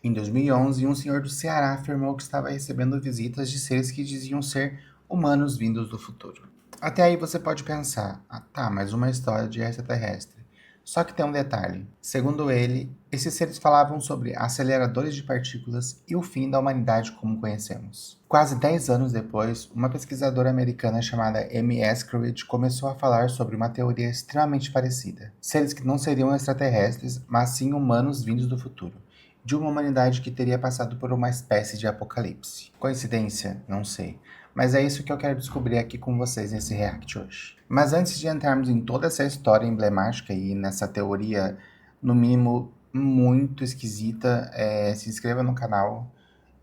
Em 2011, um senhor do Ceará afirmou que estava recebendo visitas de seres que diziam ser humanos vindos do futuro. Até aí você pode pensar, tá, mas uma história de extraterrestre. Só que tem um detalhe. Segundo ele, esses seres falavam sobre aceleradores de partículas e o fim da humanidade como conhecemos. Quase 10 anos depois, uma pesquisadora americana chamada Amy Eskridge começou a falar sobre uma teoria extremamente parecida. Seres que não seriam extraterrestres, mas sim humanos vindos do futuro. De uma humanidade que teria passado por uma espécie de apocalipse. Coincidência? Não sei. Mas é isso que eu quero descobrir aqui com vocês nesse react hoje. Mas antes de entrarmos em toda essa história emblemática e nessa teoria, no mínimo, muito esquisita, se inscreva no canal,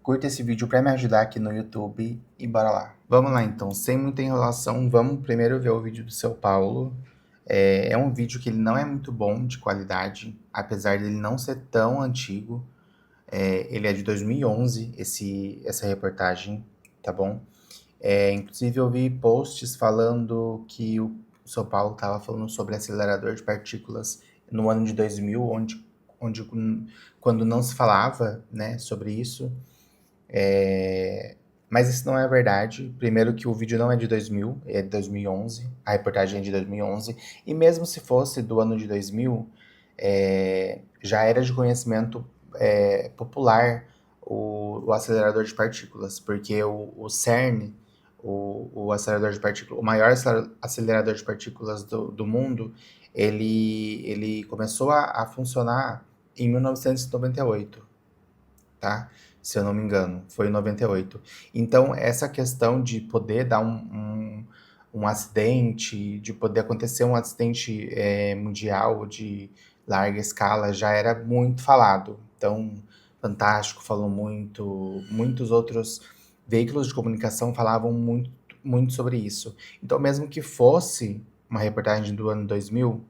curta esse vídeo para me ajudar aqui no YouTube e bora lá. Vamos lá então, sem muita enrolação, vamos primeiro ver o vídeo do Seu Paulo. É um vídeo que ele não é muito bom de qualidade, apesar dele não ser tão antigo. Ele é de 2011, essa reportagem, tá bom? Inclusive eu vi posts falando que o São Paulo estava falando sobre acelerador de partículas no ano de 2000, quando não se falava, né, sobre isso. Mas isso não é verdade. Primeiro que o vídeo não é de 2000, é de 2011, a reportagem é de 2011, e mesmo se fosse do ano de 2000, já era de conhecimento popular o acelerador de partículas, porque o CERN, o acelerador de partículas, o maior acelerador de partículas do mundo, ele começou a funcionar em 1998, tá? Se eu não me engano, foi em 98. Então, essa questão de poder dar um acidente, de poder acontecer um acidente mundial de larga escala, já era muito falado. Então, Fantástico falou muito, muitos outros veículos de comunicação falavam muito, muito sobre isso. Então, mesmo que fosse uma reportagem do ano 2000,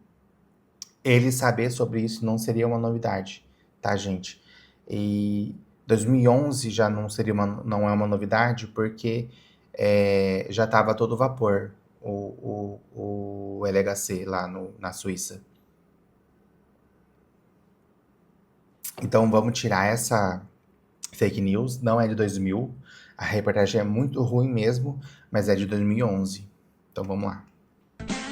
ele saber sobre isso não seria uma novidade, tá, gente? E 2011 já não é uma novidade, porque já estava todo vapor o LHC lá na Suíça. Então vamos tirar essa fake news, não é de 2000, a reportagem é muito ruim mesmo, mas é de 2011. Então vamos lá.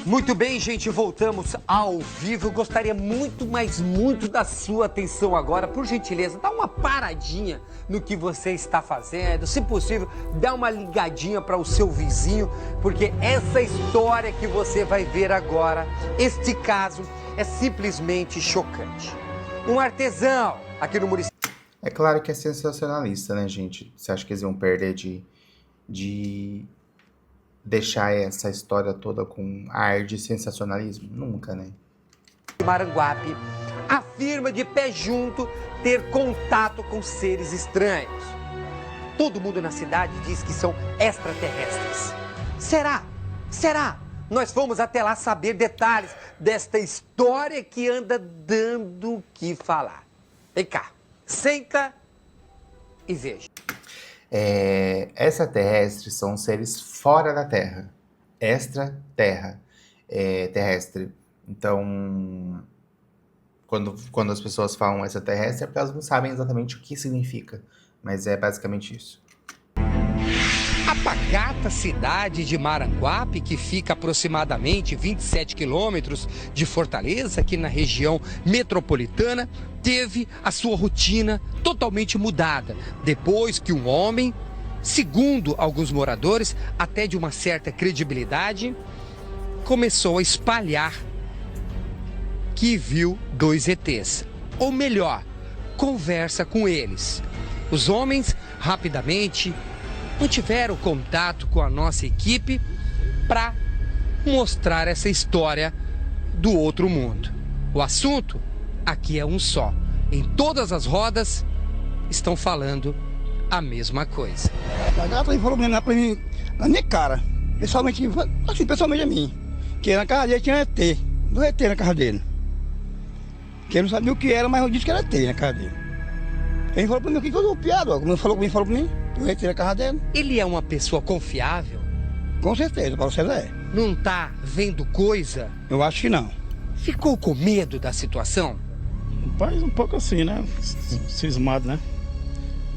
Muito bem, gente, voltamos ao vivo. Eu gostaria muito, mas muito da sua atenção agora. Por gentileza, dá uma paradinha no que você está fazendo. Se possível, dá uma ligadinha para o seu vizinho, porque essa história que você vai ver agora, este caso, é simplesmente chocante. Um artesão aqui no município. É claro que é sensacionalista, né, gente? Você acha que eles iam perder de deixar essa história toda com ar de sensacionalismo? Nunca, né? Maranguape afirma de pé junto ter contato com seres estranhos. Todo mundo na cidade diz que são extraterrestres. Será? Será? Nós fomos até lá saber detalhes desta história que anda dando o que falar. Vem cá, senta e veja. Extraterrestres são seres fora da Terra. Extraterra. Terrestre. Então, quando as pessoas falam extraterrestre, é porque elas não sabem exatamente o que significa. Mas é basicamente isso. A pacata cidade de Maranguape, que fica aproximadamente 27 quilômetros de Fortaleza, aqui na região metropolitana, teve a sua rotina totalmente mudada, depois que um homem, segundo alguns moradores, até de uma certa credibilidade, começou a espalhar que viu 2 ETs. Ou melhor, conversa com eles. Os homens rapidamente mantiveram contato com a nossa equipe para mostrar essa história do outro mundo. O assunto aqui é um só. Em todas as rodas estão falando a mesma coisa. A gata falou pra mim, na minha cara, pessoalmente a mim, que na casa dele tinha ET, 2 ET na casa dele. Que eu não sabia o que era, mas eu disse que era ET na casa dele. Ele falou pra mim que eu dou piada, como falou pra mim, eu entrei na casa dele. Ele é uma pessoa confiável? Com certeza, para você é. Não tá vendo coisa? Eu acho que não. Ficou com medo da situação? Rapaz, um pouco assim, né? Cismado, né?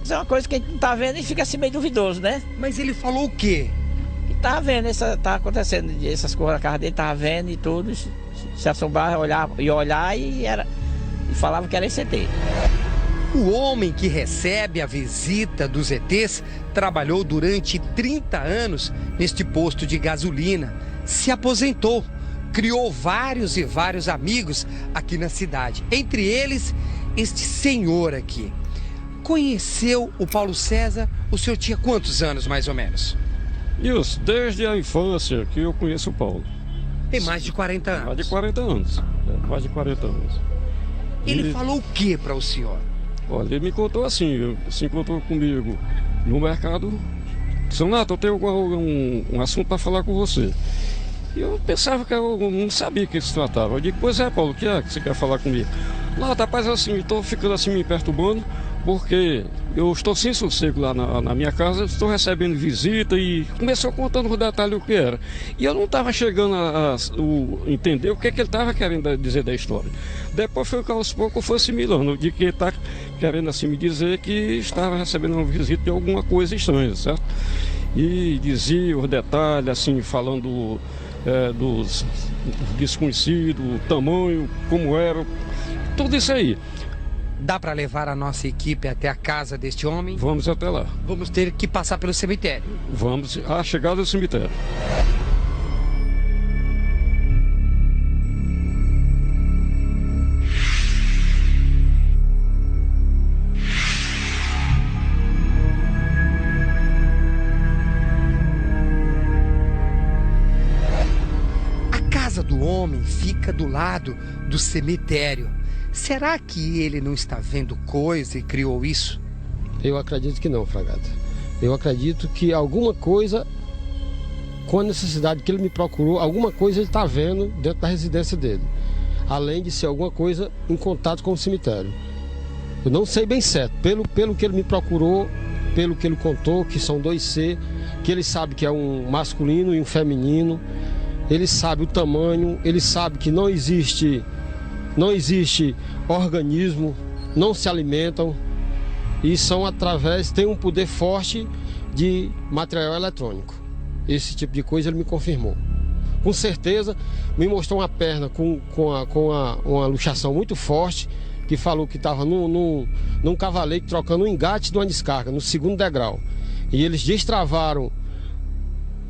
Isso é uma coisa que a gente não tá vendo e fica assim meio duvidoso, né? Mas ele falou o quê? Que tá vendo, tá acontecendo essas coisas na casa dele, tava vendo e tudo, se assombrar, olhar e falava que era esse ET. O homem que recebe a visita dos ETs trabalhou durante 30 anos neste posto de gasolina, se aposentou, criou vários e vários amigos aqui na cidade, entre eles este senhor aqui. Conheceu o Paulo César, o senhor tinha quantos anos mais ou menos? Isso, desde a infância que eu conheço o Paulo. Tem mais de 40 anos. Mais de 40 anos. Mais de 40 anos. Ele falou o que para o senhor? Olha, ele me contou assim, se encontrou comigo no mercado. Seu Nato, eu tenho um assunto para falar com você. E eu pensava que eu não sabia o que se tratava. Eu digo, pois é, Paulo, o que é que você quer falar comigo? Nato, rapaz, assim, estou ficando assim me perturbando, porque eu estou sem sossego lá na minha casa, estou recebendo visita e começou contando os detalhes do que era. E eu não estava chegando a entender o que ele estava querendo dizer da história. Depois foi que aos poucos eu fui assimilando, de que ele está querendo assim me dizer que estava recebendo uma visita de alguma coisa estranha, certo? E dizia os detalhes, assim, falando dos desconhecidos, o tamanho, como era, tudo isso aí. Dá para levar a nossa equipe até a casa deste homem? Vamos até lá. Vamos ter que passar pelo cemitério. Vamos à chegada do cemitério. A casa do homem fica do lado do cemitério. Será que ele não está vendo coisa e criou isso? Eu acredito que não, Fragata. Eu acredito que alguma coisa, com a necessidade que ele me procurou, alguma coisa ele está vendo dentro da residência dele. Além de ser alguma coisa em contato com o cemitério. Eu não sei bem certo, pelo que ele me procurou, pelo que ele contou, que são dois seres, que ele sabe que é um masculino e um feminino, ele sabe o tamanho, ele sabe que não existe organismo, não se alimentam e são tem um poder forte de material eletrônico. Esse tipo de coisa ele me confirmou. Com certeza me mostrou uma perna com uma luxação muito forte, que falou que estava num cavalete trocando um engate de uma descarga, no segundo degrau. E eles destravaram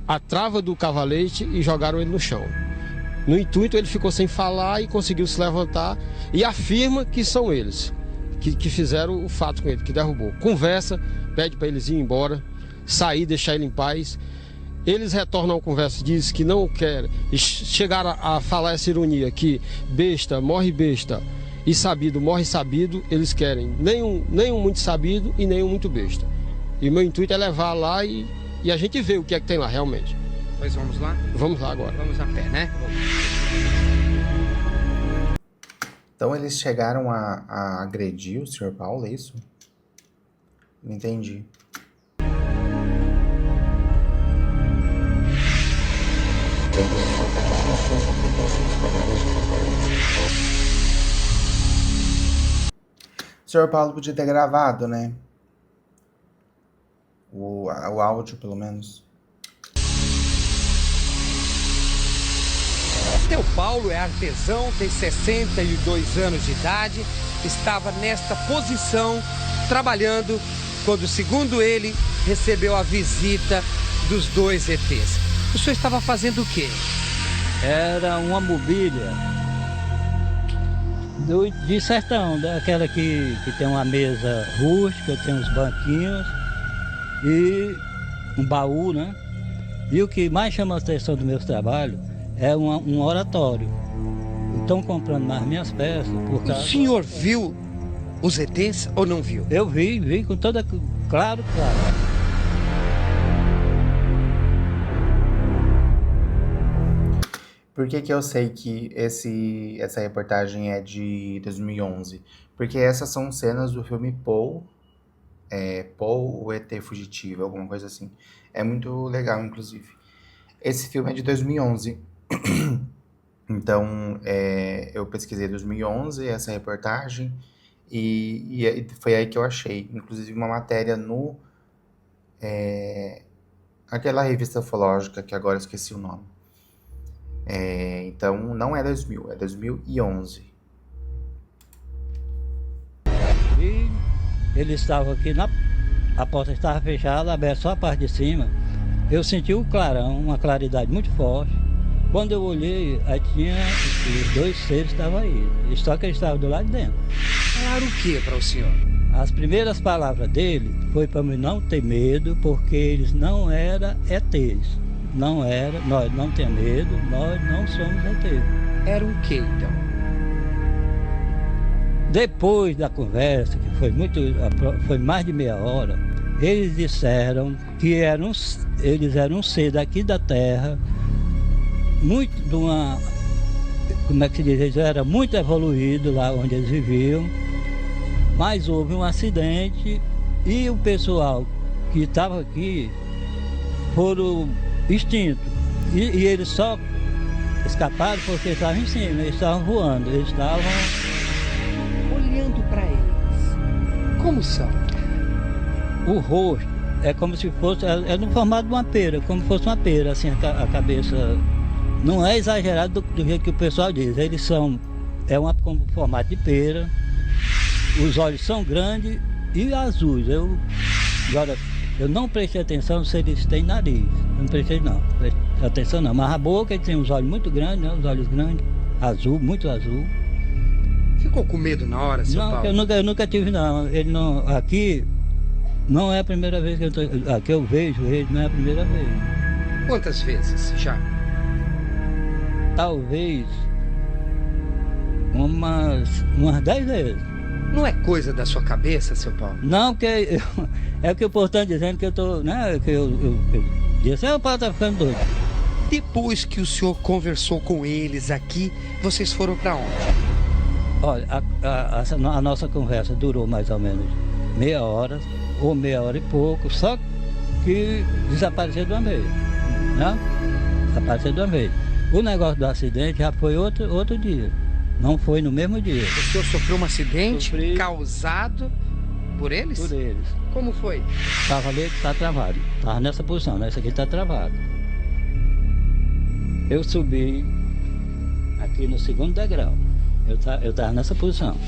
a trava do cavalete e jogaram ele no chão. No intuito, ele ficou sem falar e conseguiu se levantar e afirma que são eles que fizeram o fato com ele, que derrubou. Conversa, pede para eles ir embora, sair, deixar ele em paz. Eles retornam à conversa, dizem que não querem, e chegaram a falar essa ironia, que besta morre besta e sabido morre sabido. Eles querem nenhum muito sabido e nenhum muito besta. E o meu intuito é levar lá e a gente vê o que é que tem lá realmente. Pois vamos lá? Vamos lá agora. Vamos a pé, né? Então eles chegaram a agredir o Sr. Paulo, é isso? Não entendi. O Sr. Paulo podia ter gravado, né? O áudio, pelo menos. Seu Paulo é artesão, tem 62 anos de idade, estava nesta posição, trabalhando, quando, segundo ele, recebeu a visita dos dois ETs. O senhor estava fazendo o quê? Era uma mobília de sertão, daquela que tem uma mesa rústica, tem uns banquinhos e um baú, né? E o que mais chama a atenção do meu trabalho é um oratório. Estão comprando mais minhas peças. O senhor viu os ETs ou não viu? Eu vi com toda... Claro. Por que eu sei que essa reportagem é de 2011? Porque essas são cenas do filme Paul, o ET Fugitivo, alguma coisa assim. É muito legal, inclusive. Esse filme é de 2011. Então, eu pesquisei 2011 essa reportagem e foi aí que eu achei, inclusive uma matéria no aquela revista ufológica que agora eu esqueci o nome. Então, não é 2000, é 2011. E ele estava aqui, a porta estava fechada, aberta só a parte de cima. Eu senti o clarão, uma claridade muito forte. Quando eu olhei, aí tinha os dois seres estavam aí, só que eles estavam do lado de dentro. Falaram o que para o senhor? As primeiras palavras dele foi para mim não ter medo, porque eles não eram ETs. Não era, nós não temos medo, nós não somos ETs. Era o que então? Depois da conversa, que foi mais de meia hora, eles disseram que eles eram um ser daqui da Terra, muito de uma, como é que se diz, eles eram muito evoluídos lá onde eles viviam, mas houve um acidente e o pessoal que estava aqui foram extintos. E eles só escaparam porque estavam em cima, eles estavam voando, eles estavam... Olhando para eles, como são? O rosto é como se fosse, é no formato de uma pera, como se fosse uma pera, assim, a cabeça. Não é exagerado do jeito que o pessoal diz, eles são, com formato de pera, os olhos são grandes e azuis. Agora, eu não prestei atenção se eles têm nariz, não prestei atenção não, mas a boca ele tem os olhos muito grandes, né, os olhos grandes, azul, muito azul. Ficou com medo na hora, seu Não, Paulo? eu nunca tive não, ele não, aqui não é a primeira vez que eu vejo ele, não é a primeira vez. Quantas vezes já? Talvez umas 10 vezes. Não é coisa da sua cabeça, seu Paulo? Não, porque é o que o povo está dizendo que eu tô, né, que eu disse, o Paulo tá ficando doido. Depois que o senhor conversou com eles aqui, vocês foram para onde? Olha, a nossa conversa durou mais ou menos meia hora, ou meia hora e pouco, só que desapareceu de uma vez, né? Desapareceu de uma vez. O negócio do acidente já foi outro dia, não foi no mesmo dia. O senhor sofreu um acidente Sofri. Causado por eles? Por eles. Como foi? Estava ali, está travado, estava nessa posição, nessa aqui está travado. Eu subi aqui no segundo degrau, eu estava nessa posição.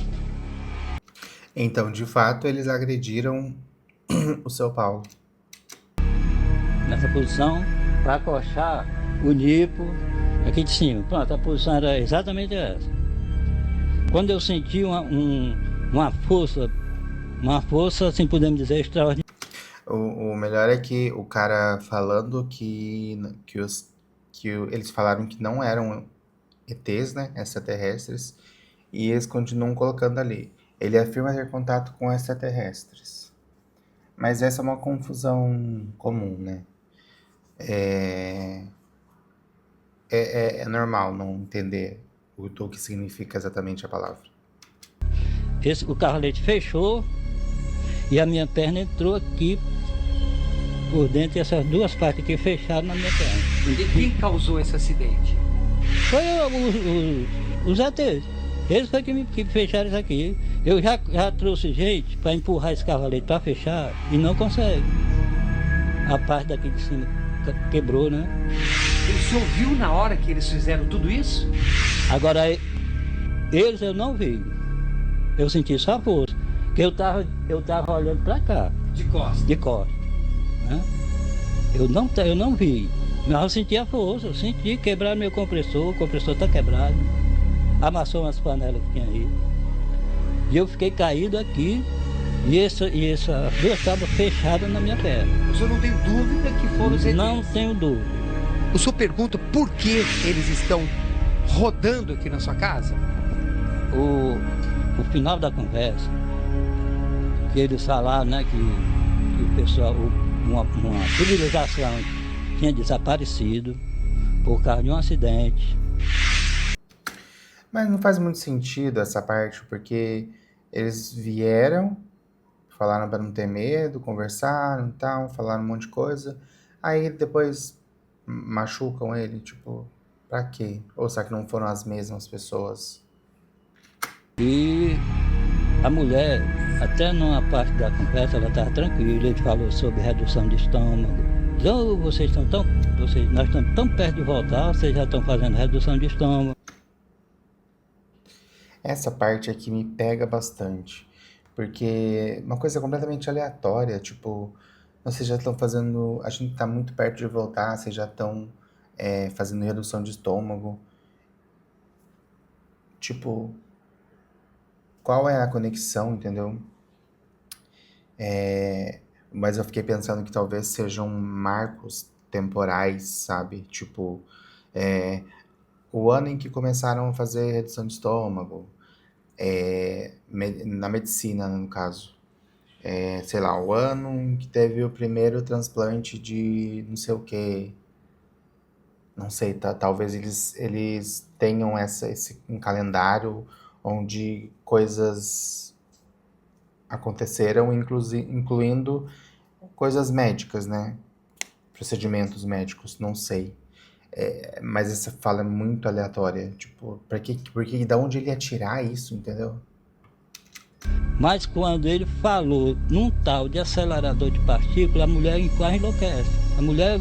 Então, de fato, eles agrediram o seu Paulo. Nessa posição, para acochar o nipo aqui de cima. Pronto, a posição era exatamente essa. Quando eu senti uma força, assim podemos dizer, extraordinária. O melhor é que o cara falando que eles falaram que não eram ETs, né, extraterrestres, e eles continuam colocando ali. Ele afirma ter contato com extraterrestres. Mas essa é uma confusão comum, né? É normal não entender o que significa exatamente a palavra. O carro-leite fechou e a minha perna entrou aqui por dentro, e essas duas partes aqui fecharam na minha perna. E quem causou esse acidente? Foi os ETs. Eles foi que fecharam isso aqui. Eu já trouxe gente para empurrar esse carro-leite para fechar e não consegue. A parte daqui de cima quebrou, né? O senhor viu na hora que eles fizeram tudo isso? Agora, eles eu não vi. Eu senti só a força. Porque eu tava olhando para cá. De costas? De costas. Né? Eu não vi. Mas eu senti a força. Eu senti quebrar meu compressor. O compressor está quebrado. Amassou umas panelas que tinha aí. E eu fiquei caído aqui. E essa duas tábuas fechadas na minha perna. O senhor não tem dúvida que foram os ETs? Não tenho dúvida. O senhor pergunta por que eles estão rodando aqui na sua casa? O final da conversa, que eles falaram, né, que o pessoal, uma civilização tinha desaparecido por causa de um acidente. Mas não faz muito sentido essa parte, porque eles vieram, falaram para não ter medo, conversaram e tal, falaram um monte de coisa, aí depois machucam ele, tipo, Pra quê? Ou será que não foram as mesmas pessoas? E a mulher, até numa parte da conversa, ela estava tranquila, ele falou sobre redução de estômago. Então, nós estamos tão perto de voltar, vocês já estão fazendo redução de estômago. Essa parte aqui me pega bastante, porque uma coisa completamente aleatória, tipo, vocês já estão fazendo, a gente tá muito perto de voltar, vocês já estão fazendo redução de estômago. Tipo, qual é a conexão, entendeu? Mas eu fiquei pensando que talvez sejam marcos temporais, sabe? Tipo, o ano em que começaram a fazer redução de estômago, na medicina, no caso. Sei lá, o ano em que teve o primeiro transplante de não sei o quê. Não sei, talvez eles tenham um calendário onde coisas aconteceram, incluindo coisas médicas, né? Procedimentos médicos, não sei. Mas essa fala é muito aleatória. Tipo, porque da onde ele ia tirar isso, entendeu? Mas quando ele falou num tal de acelerador de partículas, a mulher quase enlouquece. A mulher,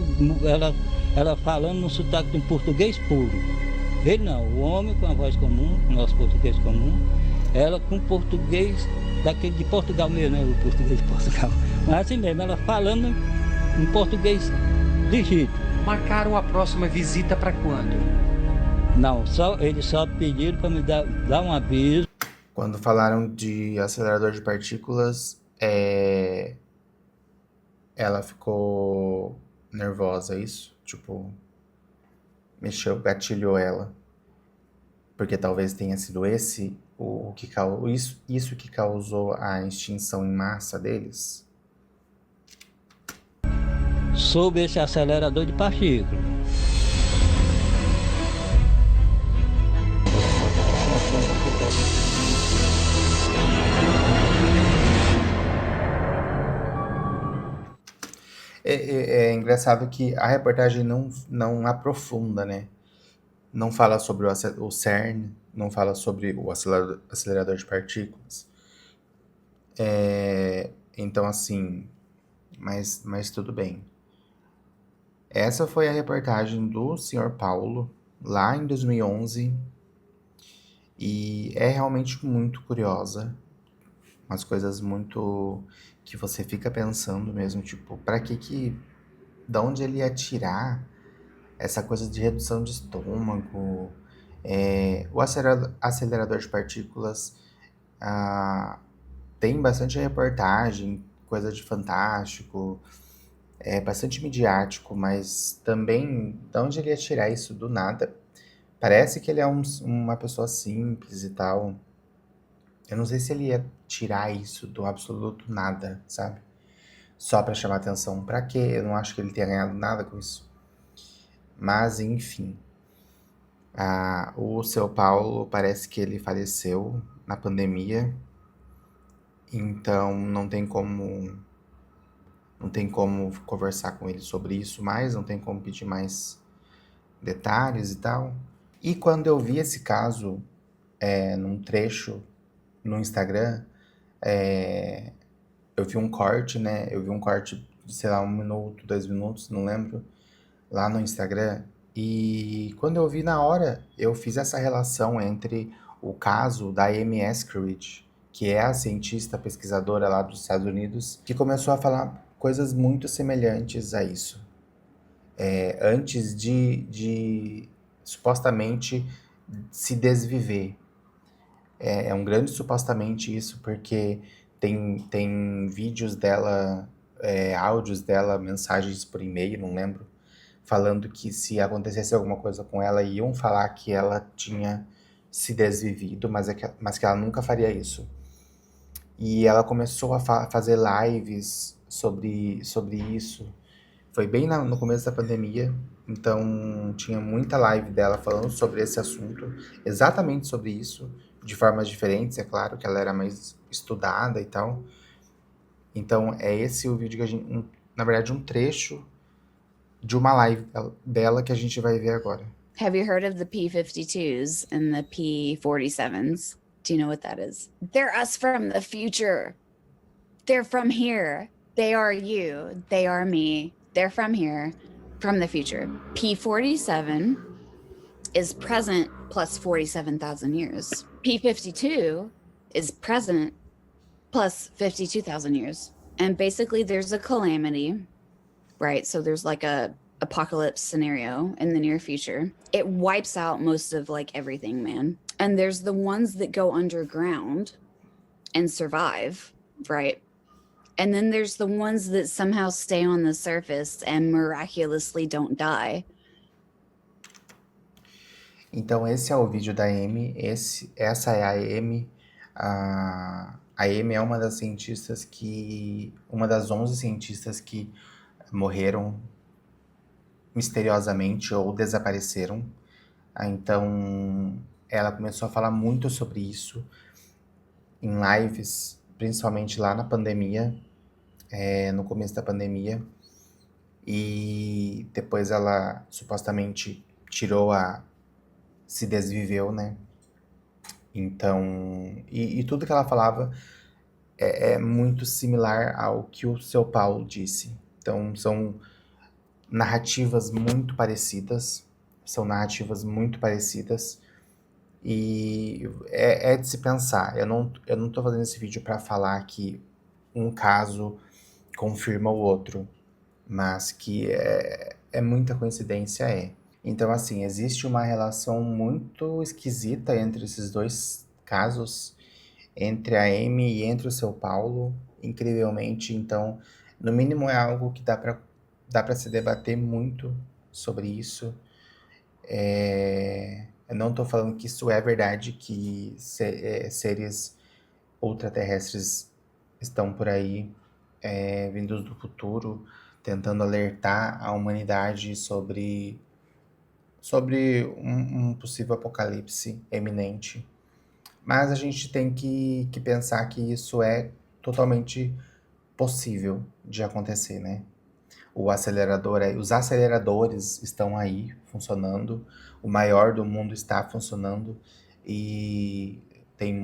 ela falando num sotaque de um português puro. Ele não, o homem com a voz comum, o nosso português comum, ela com português daquele de Portugal mesmo, né? O português de Portugal. Mas assim mesmo, ela falando em português legítimo. Marcaram a próxima visita para quando? Não, eles só pediram para me dar um aviso. Quando falaram de acelerador de partículas, ela ficou nervosa, é isso? Tipo, gatilhou ela. Porque talvez tenha sido isso que causou a extinção em massa deles. Sobre esse acelerador de partículas. É engraçado que a reportagem não aprofunda, né? Não fala sobre o CERN, não fala sobre o acelerador de partículas. Então, assim, mas tudo bem. Essa foi a reportagem do Sr. Paulo, lá em 2011, e é realmente muito curiosa. Umas coisas muito que você fica pensando mesmo, tipo, da onde ele ia tirar essa coisa de redução de estômago? O acelerador de partículas tem bastante reportagem, coisa de fantástico, bastante midiático, mas também, de onde ele ia tirar isso do nada? Parece que ele é uma pessoa simples e tal. Eu não sei se ele ia tirar isso do absoluto nada, sabe? Só pra chamar atenção. Pra quê? Eu não acho que ele tenha ganhado nada com isso. Mas, enfim. O seu Paulo parece que ele faleceu na pandemia. Então, não tem como conversar com ele sobre isso mais. Não tem como pedir mais detalhes e tal. E quando eu vi esse caso, num trecho no Instagram, eu vi um corte, né? Eu vi um corte de, sei lá, 1 minuto, 2 minutos, não lembro, lá no Instagram. E quando eu vi na hora, eu fiz essa relação entre o caso da Amy Eskridge, que é a cientista pesquisadora lá dos Estados Unidos, que começou a falar coisas muito semelhantes a isso. Antes de supostamente se desviver. É um grande supostamente isso, porque tem vídeos dela, áudios dela, mensagens por e-mail, não lembro, falando que se acontecesse alguma coisa com ela, iam falar que ela tinha se desvivido, mas que ela nunca faria isso. E ela começou a fazer lives sobre isso. Foi bem no começo da pandemia, então tinha muita live dela falando sobre esse assunto, exatamente sobre isso, de formas diferentes, é claro, que ela era mais estudada e tal. Então, é esse o vídeo que na verdade, um trecho de uma live dela que a gente vai ver agora. Have you heard of the P-52s and the P-47s? Do you know what that is? They're us from the future. They're from here. They are you. They are me. They're from here, from the future. P-47 is present plus 47,000 years. P-52 is present plus 52,000 years. And basically there's a calamity, right? So there's like a apocalypse scenario in the near future. It wipes out most of like everything, man. And there's the ones that go underground and survive, right? And then there's the ones that somehow stay on the surface and miraculously don't die. Então esse é o vídeo da Amy, essa é a Amy. A Amy é uma das cientistas uma das 11 cientistas que morreram misteriosamente ou desapareceram. Então ela começou a falar muito sobre isso em lives, principalmente lá na pandemia, no começo da pandemia, e depois ela supostamente se desviveu, né? Então, e tudo que ela falava é muito similar ao que o seu Paulo disse. Então, são narrativas muito parecidas, e é de se pensar. Eu não tô fazendo esse vídeo para falar que um caso confirma o outro, mas que é muita coincidência, Então, assim, existe uma relação muito esquisita entre esses dois casos, entre a Amy e entre o seu Paulo, incrivelmente. Então, no mínimo é algo que dá para se debater muito sobre isso. Eu não tô falando que isso é verdade, que seres ultraterrestres estão por aí, vindos do futuro, tentando alertar a humanidade sobre um possível apocalipse eminente. Mas a gente tem que pensar que isso é totalmente possível de acontecer, né? Os aceleradores estão aí funcionando, o maior do mundo está funcionando, e tem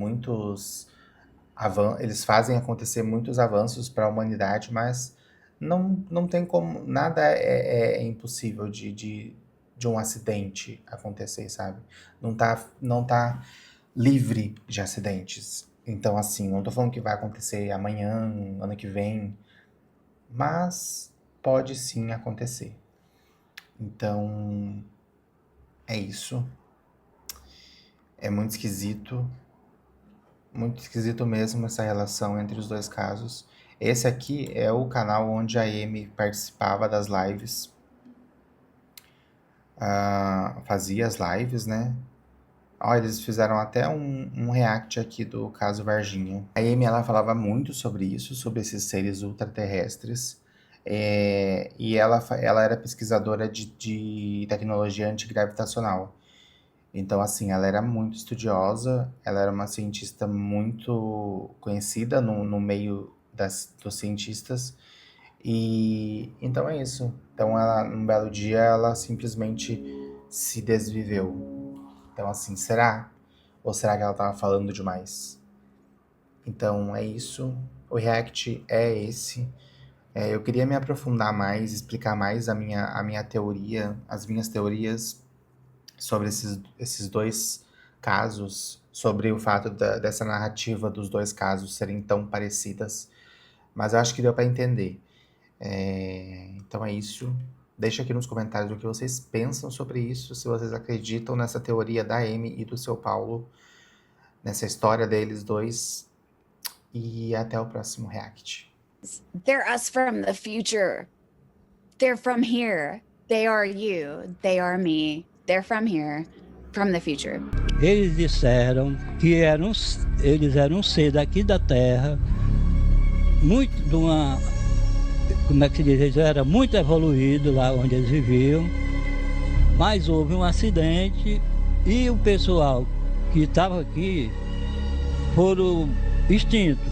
eles fazem acontecer muitos avanços para a humanidade, mas não tem como, nada é impossível de um acidente acontecer, sabe? Não tá livre de acidentes. Então, assim, não tô falando que vai acontecer amanhã, ano que vem, mas pode sim acontecer. Então, é isso. É muito esquisito mesmo essa relação entre os dois casos. Esse aqui é o canal onde a Amy participava das lives. Fazia as lives, né? Eles fizeram até um react aqui do caso Varginha. A Amy, ela falava muito sobre isso, sobre esses seres ultraterrestres. E ela era pesquisadora de tecnologia antigravitacional. Então, assim, ela era muito estudiosa, ela era uma cientista muito conhecida no meio dos cientistas. E então é isso. Então, num belo dia, ela simplesmente se desviveu. Então, assim, será? Ou será que ela tava falando demais? Então, é isso. O react é esse. Eu queria me aprofundar mais, explicar mais a minha teoria, as minhas teorias sobre esses dois casos, sobre o fato dessa narrativa dos dois casos serem tão parecidas. Mas eu acho que deu para entender. Então é isso. Deixa aqui nos comentários o que vocês pensam sobre isso, se vocês acreditam nessa teoria da Amy e do seu Paulo, nessa história deles dois. E até o próximo react. They're us from the future. They're from here. They are you. They are me. They're from here, from the future. Eles disseram que eles eram um ser daqui da Terra, muito de uma... Como é que se diz? Eles eram muito evoluídos lá onde eles viviam, mas houve um acidente e o pessoal que estava aqui foram extintos.